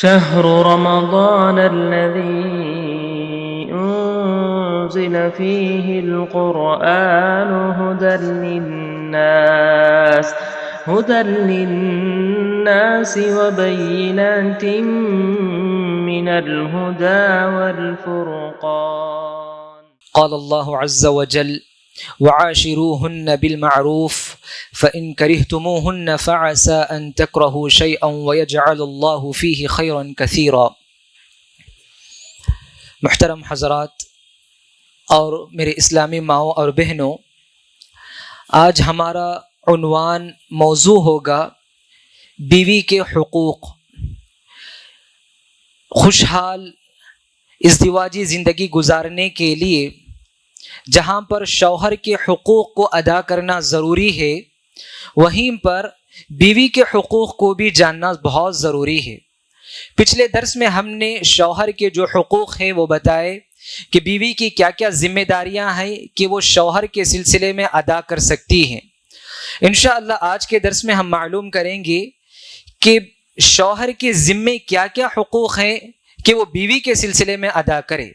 شهر رمضان الذي أنزل فيه القرآن هدى للناس وبينات من الهدى والفرقان. قال الله عز وجل: وعاشروهن بالمعروف فإن كرهتموهن فعسى أن تكرهوا شيئا ويجعل الله فيه خيرا كثيرا. محترم حضرات اور میرے اسلامی ماؤں اور بہنوں، آج ہمارا عنوان موضوع ہوگا بیوی کے حقوق. خوشحال ازدواجی زندگی گزارنے کے لیے جہاں پر شوہر کے حقوق کو ادا کرنا ضروری ہے، وہیں پر بیوی کے حقوق کو بھی جاننا بہت ضروری ہے. پچھلے درس میں ہم نے شوہر کے جو حقوق ہیں وہ بتائے کہ بیوی کی کیا کیا ذمہ داریاں ہیں کہ وہ شوہر کے سلسلے میں ادا کر سکتی ہیں. انشاءاللہ آج کے درس میں ہم معلوم کریں گے کہ شوہر کے ذمے کیا کیا حقوق ہیں کہ وہ بیوی کے سلسلے میں ادا کرے.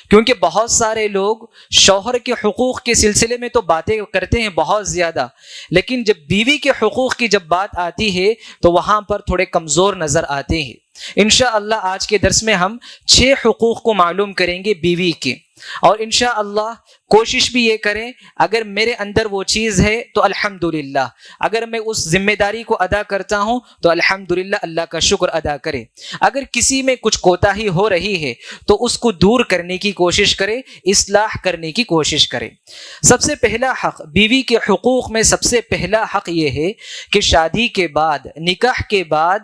کیونکہ بہت سارے لوگ شوہر کے حقوق کے سلسلے میں تو باتیں کرتے ہیں بہت زیادہ، لیکن جب بیوی کے حقوق کی جب بات آتی ہے تو وہاں پر تھوڑے کمزور نظر آتے ہیں. انشاءاللہ آج کے درس میں ہم 6 حقوق کو معلوم کریں گے بیوی کے، اور انشاءاللہ کوشش بھی یہ کریں اگر میرے اندر وہ چیز ہے تو الحمدللہ، اگر میں اس ذمہ داری کو ادا کرتا ہوں تو الحمدللہ اللہ کا شکر ادا کرے. اگر کسی میں کچھ کوتاہی ہو رہی ہے تو اس کو دور کرنے کی کوشش کرے، اصلاح کرنے کی کوشش کرے. سب سے پہلا حق بیوی کے حقوق میں سب سے پہلا حق یہ ہے کہ شادی کے بعد، نکاح کے بعد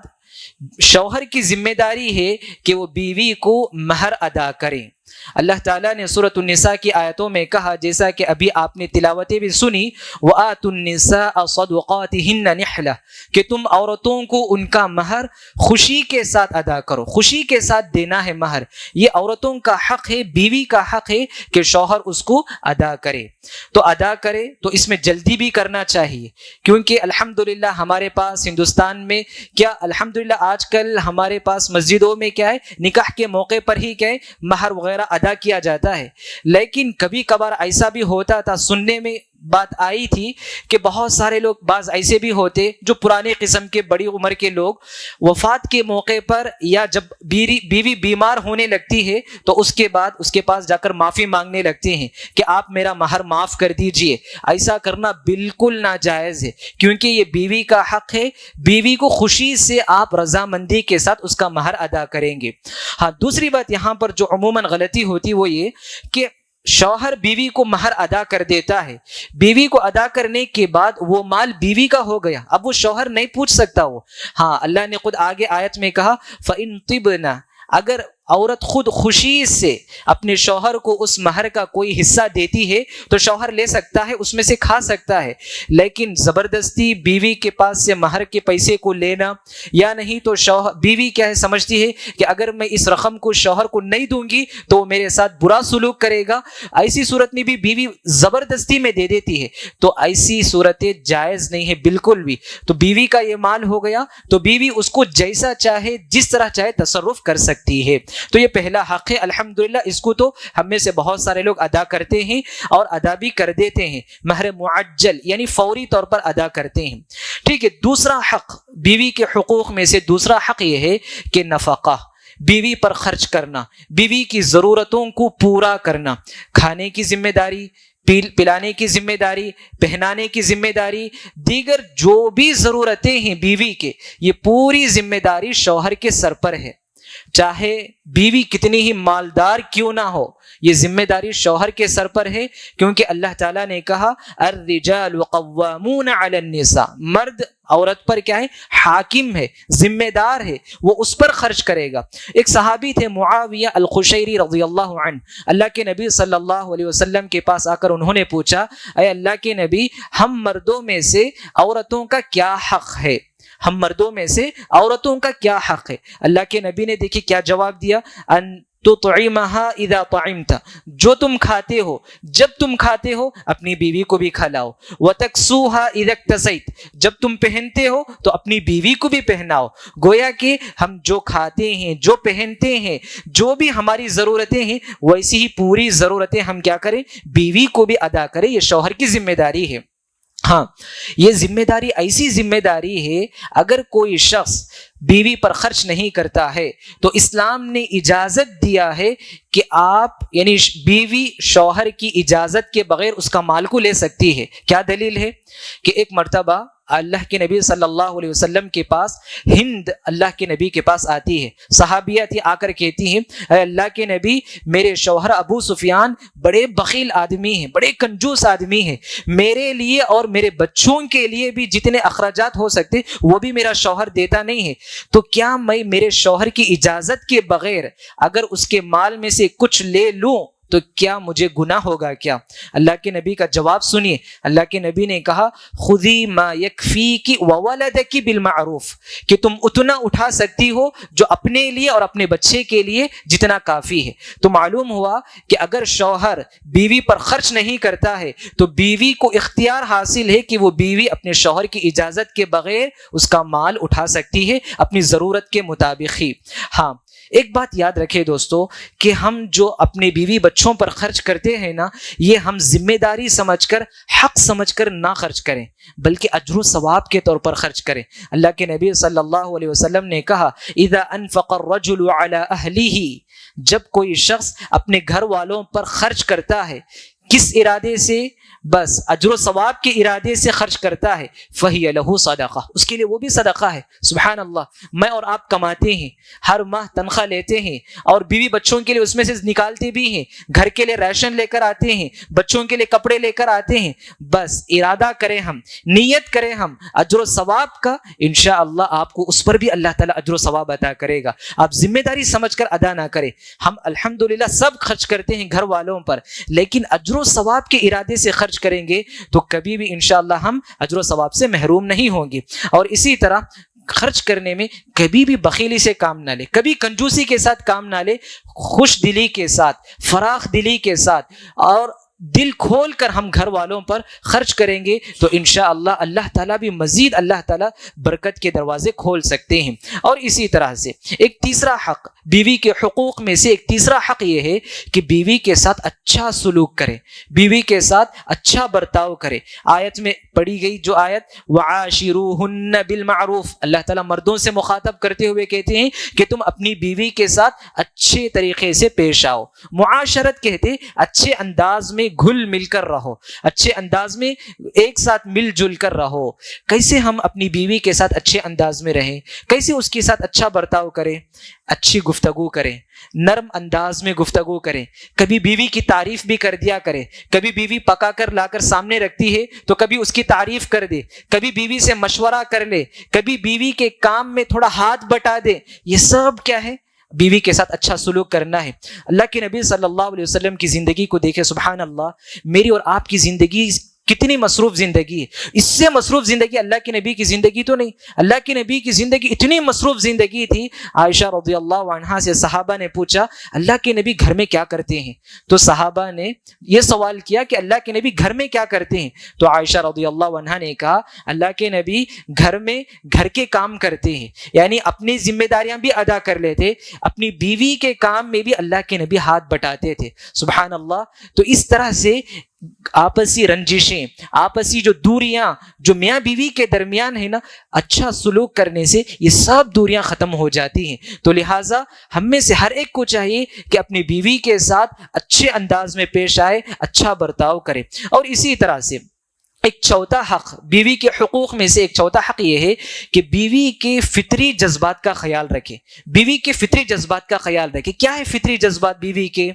شوہر کی ذمہ داری ہے کہ وہ بیوی کو مہر ادا کریں. اللہ تعالیٰ نے سورۃ النساء کی آیتوں میں کہا، جیسا کہ ابھی آپ نے تلاوتیں بھی سنی، وَآتُوا النِّسَاءَ صَدُقَاتِهِنَّ نِحْلَةً، کہ تم عورتوں کو ان کا مہر خوشی کے ساتھ ادا کرو، خوشی کے ساتھ دینا ہے مہر. یہ عورتوں کا حق ہے، بیوی کا حق ہے کہ شوہر اس کو ادا کرے. تو ادا کرے تو اس میں جلدی بھی کرنا چاہیے، کیونکہ الحمدللہ ہمارے پاس ہندوستان میں کیا الحمدللہ آج کل ہمارے پاس مسجدوں میں کیا ہے، نکاح کے موقع پر ہی کیا ہے مہر وغیرہ ادا کیا جاتا ہے. لیکن کبھی کبھار ایسا بھی ہوتا تھا، سننے میں بات آئی تھی کہ بہت سارے لوگ، بعض ایسے بھی ہوتے جو پرانے قسم کے بڑی عمر کے لوگ، وفات کے موقع پر یا جب بیوی بیمار ہونے لگتی ہے تو اس کے بعد اس کے پاس جا کر معافی مانگنے لگتے ہیں کہ آپ میرا مہر معاف کر دیجئے. ایسا کرنا بالکل ناجائز ہے، کیونکہ یہ بیوی کا حق ہے. بیوی کو خوشی سے آپ رضامندی کے ساتھ اس کا مہر ادا کریں گے. ہاں، دوسری بات یہاں پر جو عموماً غلطی ہوتی وہ یہ کہ شوہر بیوی کو مہر ادا کر دیتا ہے، بیوی کو ادا کرنے کے بعد وہ مال بیوی کا ہو گیا، اب وہ شوہر نہیں پوچھ سکتا وہ. ہاں، اللہ نے خود آگے آیت میں کہا فَإِن طِبْنَ، اگر عورت خود خوشی سے اپنے شوہر کو اس مہر کا کوئی حصہ دیتی ہے تو شوہر لے سکتا ہے، اس میں سے کھا سکتا ہے. لیکن زبردستی بیوی کے پاس سے مہر کے پیسے کو لینا، یا نہیں تو بیوی کیا ہے سمجھتی ہے کہ اگر میں اس رقم کو شوہر کو نہیں دوں گی تو وہ میرے ساتھ برا سلوک کرے گا، ایسی صورت میں بھی بیوی زبردستی میں دے دیتی ہے. تو ایسی صورتیں جائز نہیں ہے بالکل بھی. تو بیوی کا یہ مال ہو گیا تو بیوی اس کو جیسا چاہے، جس طرح چاہے تصرف کر سکتی ہے. تو یہ پہلا حق ہے، الحمدللہ اس کو تو ہم میں سے بہت سارے لوگ ادا کرتے ہیں اور ادا بھی کر دیتے ہیں. مہر معجل یعنی فوری طور پر ادا کرتے ہیں. ٹھیک ہے. دوسرا حق بیوی کے حقوق میں سے دوسرا حق یہ ہے کہ نفقہ، بیوی پر خرچ کرنا، بیوی کی ضرورتوں کو پورا کرنا. کھانے کی ذمہ داری، پلانے کی ذمہ داری، پہنانے کی ذمہ داری، دیگر جو بھی ضرورتیں ہیں بیوی کے، یہ پوری ذمہ داری شوہر کے سر پر ہے. چاہے بیوی کتنی ہی مالدار کیوں نہ ہو، یہ ذمہ داری شوہر کے سر پر ہے. کیونکہ اللہ تعالیٰ نے کہا الرجال قوامون علی النساء، مرد عورت پر کیا ہے، حاکم ہے، ذمہ دار ہے، وہ اس پر خرچ کرے گا. ایک صحابی تھے معاویہ القشیری رضی اللہ عنہ، اللہ کے نبی صلی اللہ علیہ وسلم کے پاس آ کر انہوں نے پوچھا، اے اللہ کے نبی، ہم مردوں میں سے عورتوں کا کیا حق ہے؟ ہم مردوں میں سے عورتوں کا کیا حق ہے؟ اللہ کے نبی نے دیکھیے کیا جواب دیا، ان تطعمها اذا طعمت، جو تم کھاتے ہو جب تم کھاتے ہو اپنی بیوی کو بھی کھلاؤ، وتکسوها اذا اکتسیت، جب تم پہنتے ہو تو اپنی بیوی کو بھی پہناؤ۔ گویا کہ ہم جو کھاتے ہیں، جو پہنتے ہیں، جو بھی ہماری ضرورتیں ہیں، ویسی ہی پوری ضرورتیں ہم کیا کریں، بیوی کو بھی ادا کریں۔ یہ شوہر کی ذمہ داری ہے۔ ہاں، یہ ذمہ داری ایسی ذمہ داری ہے، اگر کوئی شخص بیوی پر خرچ نہیں کرتا ہے تو اسلام نے اجازت دیا ہے کہ آپ یعنی بیوی شوہر کی اجازت کے بغیر اس کا مال کو لے سکتی ہے۔ کیا دلیل ہے کہ ایک مرتبہ اللہ کے نبی صلی اللہ علیہ وسلم کے پاس ہند اللہ کے نبی کے پاس آتی ہے، صحابیہ تھی، آ کر کہتی ہیں اے اللہ کے نبی، میرے شوہر ابو سفیان بڑے بخیل آدمی ہیں، بڑے کنجوس آدمی ہیں، میرے لیے اور میرے بچوں کے لیے بھی جتنے اخراجات ہو سکتے وہ بھی میرا شوہر دیتا نہیں ہے، تو کیا میں میرے شوہر کی اجازت کے بغیر اگر اس کے مال میں سے کچھ لے لوں تو کیا مجھے گناہ ہوگا کیا؟ اللہ کے نبی کا جواب سنیے۔ اللہ کے نبی نے کہا خذی ما یکفیکی وولدکی بالمعروف، کہ تم اتنا اٹھا سکتی ہو جو اپنے لیے اور اپنے بچے کے لیے جتنا کافی ہے۔ تو معلوم ہوا کہ اگر شوہر بیوی پر خرچ نہیں کرتا ہے تو بیوی کو اختیار حاصل ہے کہ وہ بیوی اپنے شوہر کی اجازت کے بغیر اس کا مال اٹھا سکتی ہے اپنی ضرورت کے مطابق ہی۔ ہاں، ایک بات یاد رکھے دوستو کہ ہم جو اپنے بیوی بچوں پر خرچ کرتے ہیں نا، یہ ہم ذمہ داری سمجھ کر، حق سمجھ کر نہ خرچ کریں، بلکہ اجر و ثواب کے طور پر خرچ کریں۔ اللہ کے نبی صلی اللہ علیہ وسلم نے کہا اذا انفق الرجل على اہلہ، جب کوئی شخص اپنے گھر والوں پر خرچ کرتا ہے، کس ارادے سے؟ بس اجر و ثواب کے ارادے سے خرچ کرتا ہے، فَهِيَ لَهُ صدقہ، اس کے لیے وہ بھی صدقہ ہے۔ سبحان اللہ، میں اور آپ کماتے ہیں، ہر ماہ تنخواہ لیتے ہیں اور بیوی بچوں کے لیے اس میں سے نکالتے بھی ہیں، گھر کے لیے ریشن لے کر آتے ہیں، بچوں کے لیے کپڑے لے کر آتے ہیں، بس ارادہ کریں ہم، نیت کریں ہم اجر و ثواب کا، انشاءاللہ آپ کو اس پر بھی اللہ تعالیٰ اجر و ثواب عطا کرے گا۔ آپ ذمہ داری سمجھ کر ادا نہ کریں۔ ہم الحمدللہ سب خرچ کرتے ہیں گھر والوں پر، لیکن اجر و ثواب کے ارادے سے خرچ کریں گے تو کبھی بھی انشاءاللہ ہم اجر و ثواب سے محروم نہیں ہوں گے۔ اور اسی طرح خرچ کرنے میں کبھی بھی بخیلی سے کام نہ لے، کبھی کنجوسی کے ساتھ کام نہ لے، خوش دلی کے ساتھ، فراخ دلی کے ساتھ اور دل کھول کر ہم گھر والوں پر خرچ کریں گے تو انشاءاللہ اللہ تعالیٰ بھی مزید اللہ تعالیٰ برکت کے دروازے کھول سکتے ہیں۔ اور اسی طرح سے ایک تیسرا حق، بیوی کے حقوق میں سے ایک تیسرا حق یہ ہے کہ بیوی کے ساتھ اچھا سلوک کرے، بیوی کے ساتھ اچھا برتاؤ کرے۔ آیت میں پڑھی گئی جو آیت وَعَاشِرُوهُنَّ بِالْمَعْرُوفِ، اللہ تعالیٰ مردوں سے مخاطب کرتے ہوئے کہتے ہیں کہ تم اپنی بیوی کے ساتھ اچھے طریقے سے پیش آؤ۔ معاشرت کہتے اچھے انداز میں گھل مل کر رہو، اچھے انداز میں ایک ساتھ مل جل کر رہو۔ کیسے ہم اپنی بیوی کے ساتھ اچھے انداز میں رہیں، کیسے اس کے ساتھ اچھا برتاؤ کریں؟ اچھی گفتگو کریں، نرم انداز میں گفتگو کریں، کبھی بیوی کی تعریف بھی کر دیا کریں، کبھی بیوی پکا کر لا کر سامنے رکھتی ہے تو کبھی اس کی تعریف کر دے، کبھی بیوی سے مشورہ کر لے، کبھی بیوی کے کام میں تھوڑا ہاتھ بٹا دے۔ یہ سب کیا ہے؟ بیوی کے ساتھ اچھا سلوک کرنا ہے۔ اللہ کے نبی صلی اللہ علیہ وسلم کی زندگی کو دیکھے، سبحان اللہ، میری اور آپ کی زندگی کتنی مصروف زندگی ہے، اس سے مصروف زندگی اللہ کے نبی کی زندگی تو نہیں۔ اللہ کے نبی کی زندگی اتنی مصروف زندگی تھی، عائشہ رضی اللہ عنہا سے صحابہ نے پوچھا اللہ کے نبی گھر میں کیا کرتے ہیں؟ تو صحابہ نے یہ سوال کیا کہ اللہ کے نبی گھر میں کیا کرتے ہیں؟ تو عائشہ رضی اللہ عنہا نے کہا اللہ کے نبی گھر میں گھر کے کام کرتے ہیں، یعنی اپنی ذمہ داریاں بھی ادا کر لیتے، اپنی بیوی کے کام میں بھی اللہ کے نبی ہاتھ بٹاتے تھے۔ سبحان اللہ۔ تو اس طرح سے آپسی رنجشیں، آپسی جو دوریاں جو میاں بیوی کے درمیان ہے نا، اچھا سلوک کرنے سے یہ سب دوریاں ختم ہو جاتی ہیں۔ تو لہٰذا ہم میں سے ہر ایک کو چاہیے کہ اپنی بیوی کے ساتھ اچھے انداز میں پیش آئے، اچھا برتاؤ کرے۔ اور اسی طرح سے ایک چوتھا حق، بیوی کے حقوق میں سے ایک چوتھا حق یہ ہے کہ بیوی کے فطری جذبات کا خیال رکھے، بیوی کے فطری جذبات کا خیال رکھے۔ کیا ہے فطری جذبات بیوی کے؟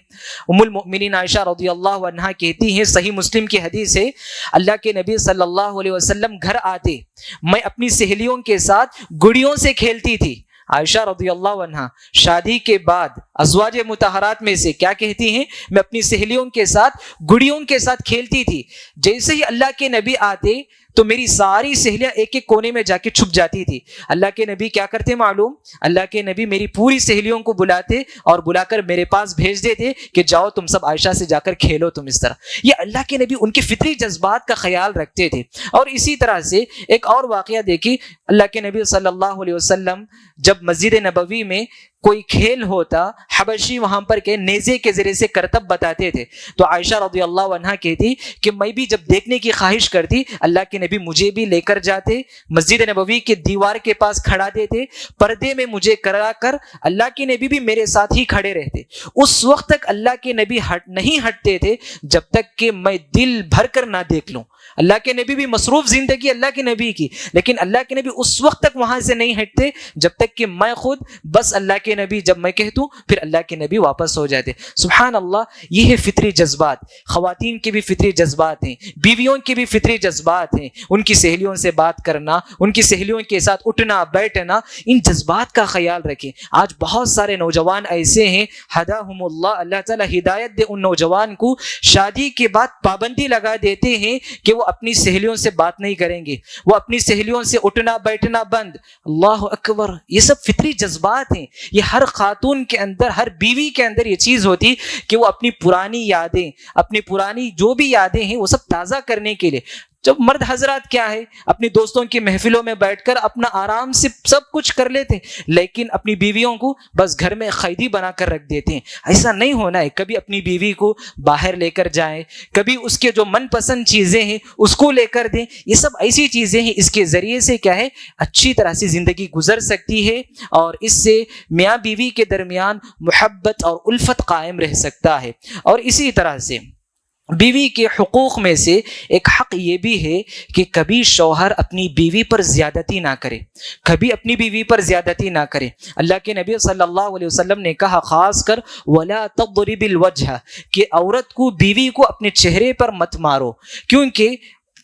ام المؤمنین عائشہ رضی اللہ عنہا کہتی ہیں، صحیح مسلم کی حدیث ہے، اللہ کے نبی صلی اللہ علیہ وسلم گھر آتے، میں اپنی سہیلیوں کے ساتھ گڑیوں سے کھیلتی تھی۔ عائشہ رضی اللہ عنہا شادی کے بعد ازواج مطہرات میں سے کیا کہتی ہیں؟ میں اپنی سہیلیوں کے ساتھ گڑیوں کے ساتھ کھیلتی تھی، جیسے ہی اللہ کے نبی آتے تو میری ساری سہیلیاں ایک ایک کونے میں جا کے چھپ جاتی تھی. اللہ کے نبی کیا کرتے معلوم؟ اللہ کے نبی میری پوری سہیلیوں کو بلاتے اور بلا کر میرے پاس بھیج دیتے کہ جاؤ تم سب عائشہ سے جا کر کھیلو تم اس طرح. یہ اللہ کے نبی ان کے فطری جذبات کا خیال رکھتے تھے. اور اسی طرح سے ایک اور واقعہ دیکھی, اللہ کے نبی صلی اللہ علیہ وسلم جب مسجد نبوی میں کوئی کھیل ہوتا, حبشی وہاں پر کے نیزے کے ذریعے سے کرتب بتاتے تھے, تو عائشہ رضی اللہ عنہا کہتی کہ میں بھی جب دیکھنے کی خواہش کرتی, اللہ کے نبی مجھے بھی لے کر جاتے, مسجد نبوی کے دیوار کے پاس کھڑا دیتے, پردے میں مجھے کرا کر اللہ کے نبی بھی میرے ساتھ ہی کھڑے رہتے. اس وقت تک اللہ کے نبی نہیں ہٹتے تھے جب تک کہ میں دل بھر کر نہ دیکھ لوں. اللہ کے نبی بھی مصروف زندگی اللہ کے نبی کی, لیکن اللہ کے نبی اس وقت تک وہاں سے نہیں ہٹتے جب تک کہ میں خود بس اللہ کے نبی جب میں کہتوں پھر اللہ کے نبی واپس ہو جاتے. سبحان اللہ, یہ ہے فطری جذبات. خواتین کے بھی فطری جذبات ہیں, بیویوں کے بھی فطری جذبات ہیں. ان کی سہیلیوں سے بات کرنا, ان کی سہیلیوں کے ساتھ اٹھنا بیٹھنا, ان جذبات کا خیال رکھیں. آج بہت سارے نوجوان ایسے ہیں ہداہم اللہ, اللہ تعالیٰ ہدایت دے ان نوجوان کو, شادی کے بعد پابندی لگا دیتے ہیں کہ وہ اپنی سہیلیوں سے بات نہیں کریں گے, وہ اپنی سہیلیوں سے اٹھنا بیٹھنا بند. اللہ اکبر, یہ سب فطری جذبات ہیں. یہ ہر خاتون کے اندر, ہر بیوی کے اندر یہ چیز ہوتی کہ وہ اپنی پرانی یادیں, اپنی پرانی جو بھی یادیں ہیں وہ سب تازہ کرنے کے لیے. جب مرد حضرات کیا ہے, اپنی دوستوں کی محفلوں میں بیٹھ کر اپنا آرام سے سب کچھ کر لیتے, لیکن اپنی بیویوں کو بس گھر میں قیدی بنا کر رکھ دیتے ہیں. ایسا نہیں ہونا ہے. کبھی اپنی بیوی کو باہر لے کر جائیں, کبھی اس کے جو من پسند چیزیں ہیں اس کو لے کر دیں. یہ سب ایسی چیزیں ہیں, اس کے ذریعے سے کیا ہے اچھی طرح سے زندگی گزر سکتی ہے, اور اس سے میاں بیوی کے درمیان محبت اور الفت قائم رہ سکتا ہے. اور اسی طرح سے بیوی کے حقوق میں سے ایک حق یہ بھی ہے کہ کبھی شوہر اپنی بیوی پر زیادتی نہ کرے, کبھی اپنی بیوی پر زیادتی نہ کرے. اللہ کے نبی صلی اللہ علیہ وسلم نے کہا خاص کر وَلَا تَضْرِبِ الْوَجْهَ, کہ عورت کو, بیوی کو اپنے چہرے پر مت مارو, کیونکہ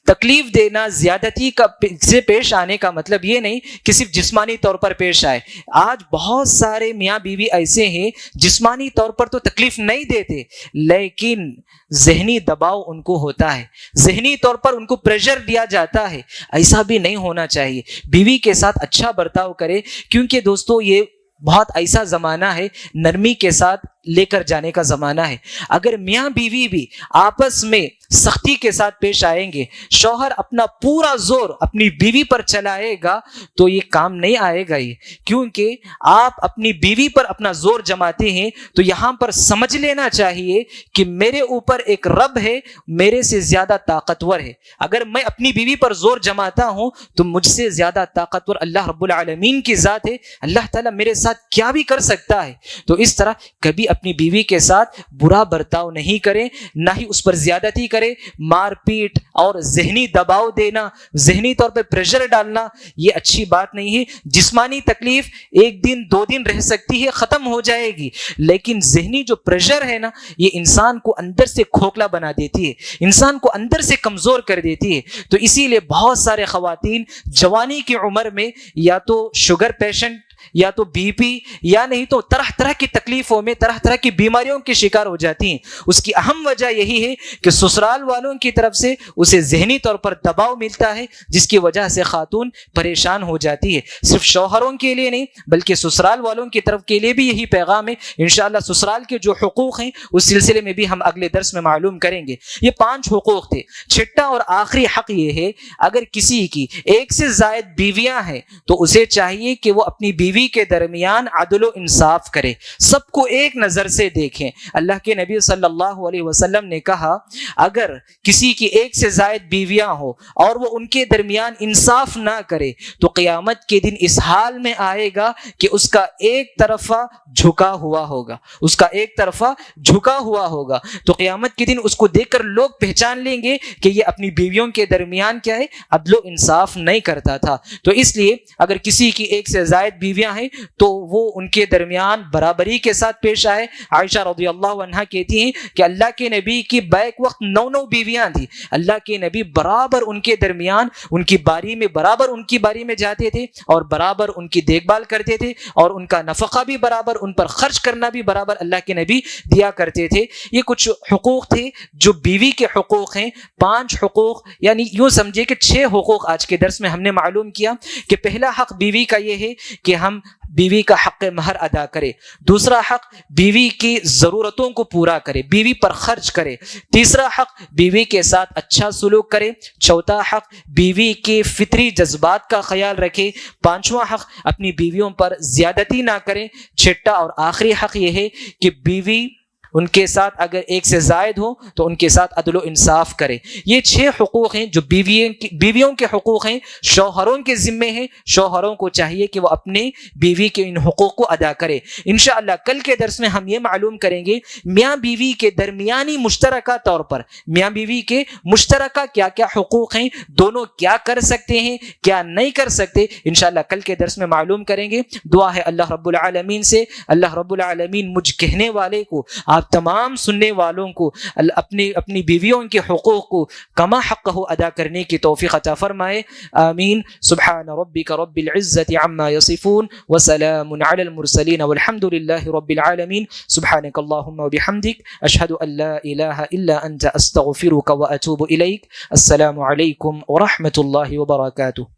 تکلیف دینا, زیادتی کا سے پیش آنے کا مطلب یہ نہیں کہ صرف جسمانی طور پر پیش آئے. آج بہت سارے میاں بیوی ایسے ہیں جسمانی طور پر تو تکلیف نہیں دیتے, لیکن ذہنی دباؤ ان کو ہوتا ہے, ذہنی طور پر ان کو پریشر دیا جاتا ہے. ایسا بھی نہیں ہونا چاہیے. بیوی کے ساتھ اچھا برتاؤ کرے, کیونکہ دوستو یہ بہت ایسا زمانہ ہے, نرمی کے ساتھ لے کر جانے کا زمانہ ہے. اگر میاں بیوی بھی آپس میں سختی کے ساتھ پیش آئیں گے, شوہر اپنا پورا زور اپنی بیوی پر چلائے گا تو یہ کام نہیں آئے گا. یہ کیونکہ آپ اپنی بیوی پر اپنا زور جماتے ہیں تو یہاں پر سمجھ لینا چاہیے کہ میرے اوپر ایک رب ہے, میرے سے زیادہ طاقتور ہے. اگر میں اپنی بیوی پر زور جماتا ہوں تو مجھ سے زیادہ طاقتور اللہ رب العالمین کی ذات ہے. اللہ تعالیٰ میرے ساتھ کیا بھی کر سکتا ہے. تو اس طرح کبھی اپنی بیوی کے ساتھ برا برتاؤ نہیں کریں, نہ ہی اس پر زیادتی کریں. مار پیٹ اور ذہنی دباؤ دینا, ذہنی طور پہ پریشر ڈالنا, یہ اچھی بات نہیں ہے. جسمانی تکلیف ایک دن دو دن رہ سکتی ہے, ختم ہو جائے گی, لیکن ذہنی جو پریشر ہے نا, یہ انسان کو اندر سے کھوکھلا بنا دیتی ہے, انسان کو اندر سے کمزور کر دیتی ہے. تو اسی لیے بہت سارے خواتین جوانی کی عمر میں یا تو شوگر پیشنٹ, یا تو بی پی, یا نہیں تو طرح طرح کی تکلیفوں میں, طرح طرح کی بیماریوں کے شکار ہو جاتی ہیں. اس کی اہم وجہ یہی ہے کہ سسرال والوں کی طرف سے اسے ذہنی طور پر دباؤ ملتا ہے, جس کی وجہ سے خاتون پریشان ہو جاتی ہے. صرف شوہروں کے لیے نہیں بلکہ سسرال والوں کی طرف کے لیے بھی یہی پیغام ہے. انشاءاللہ سسرال کے جو حقوق ہیں اس سلسلے میں بھی ہم اگلے درس میں معلوم کریں گے. یہ 5 حقوق تھے. چھٹا اور آخری حق یہ ہے, اگر کسی کی ایک سے زائد بیویاں ہیں تو اسے چاہیے کہ وہ اپنی بیوی کے درمیان عدل و انصاف کرے, سب کو ایک نظر سے دیکھیں. اللہ کے نبی صلی اللہ علیہ وسلم نے کہا اگر کسی کی ایک سے زائد بیویاں ہو اور وہ ان کے درمیان انصاف نہ کرے تو قیامت کے دن اس حال میں آئے گا کہ اس کا ایک طرفہ جھکا ہوا ہوگا, اس کا ایک طرفہ جھکا ہوا ہوگا. تو قیامت کے دن اس کو دیکھ کر لوگ پہچان لیں گے کہ یہ اپنی بیویوں کے درمیان کیا ہے, عدل و انصاف نہیں کرتا تھا. تو اس لیے اگر کسی کی ایک سے زائد بیوی بیویاں ہیں تو وہ ان کے درمیان برابری کے ساتھ پیش آئے۔ عائشہ رضی اللہ عنہا کہتی ہیں کہ اللہ کے نبی کی بیک وقت 9 بیویاں تھیں، اللہ کے نبی برابر ان کے درمیان ان کی باری میں برابر ان کی باری میں جاتے تھے اور برابر ان کی دیکھ بھال کرتے تھے، اور ان کا نفقہ بھی برابر، ان پر خرچ کرنا بھی برابر اللہ کے نبی دیا کرتے تھے۔ یہ کچھ حقوق تھے جو بیوی کے حقوق ہیں۔ 5 حقوق، یعنی یوں سمجھے کہ 6 حقوق آج کے درس میں ہم نے معلوم کیا کہ پہلا حق بیوی کا یہ ہے کہ ہم بیوی کا حق مہر ادا کرے، دوسرا حق بیوی کی ضرورتوں کو پورا کرے، بیوی پر خرچ کرے، تیسرا حق بیوی کے ساتھ اچھا سلوک کرے، چوتھا حق بیوی کے فطری جذبات کا خیال رکھے، پانچواں حق اپنی بیویوں پر زیادتی نہ کرے، چھٹا اور آخری حق یہ ہے کہ بیوی ان کے ساتھ اگر ایک سے زائد ہو تو ان کے ساتھ عدل و انصاف کرے۔ یہ 6 حقوق ہیں جو بیویوں کے حقوق ہیں، شوہروں کے ذمے ہیں۔ شوہروں کو چاہیے کہ وہ اپنے بیوی کے ان حقوق کو ادا کرے۔ انشاءاللہ کل کے درس میں ہم یہ معلوم کریں گے میاں بیوی کے درمیانی مشترکہ طور پر میاں بیوی کے مشترکہ کیا کیا حقوق ہیں، دونوں کیا کر سکتے ہیں، کیا نہیں کر سکتے، انشاءاللہ کل کے درس میں معلوم کریں گے۔ دعا ہے اللہ رب العالمین سے، اللہ رب العالمین مجھ کہنے والے کو، آپ تمام سننے والوں کو اپنی بیویوں کے حقوق کو کما حقہ ادا کرنے کی توفیق عطا فرمائے، آمین۔ سبحان ربک رب العزت عما یصفون وسلام علی المرسلین والحمد للہ رب العالمین۔ سبحانک اللہم وبحمدک، اشہد ان لا الہ الا انت، استغفرک واتوب الیک۔ السلام علیکم ورحمۃ اللہ وبرکاتہ۔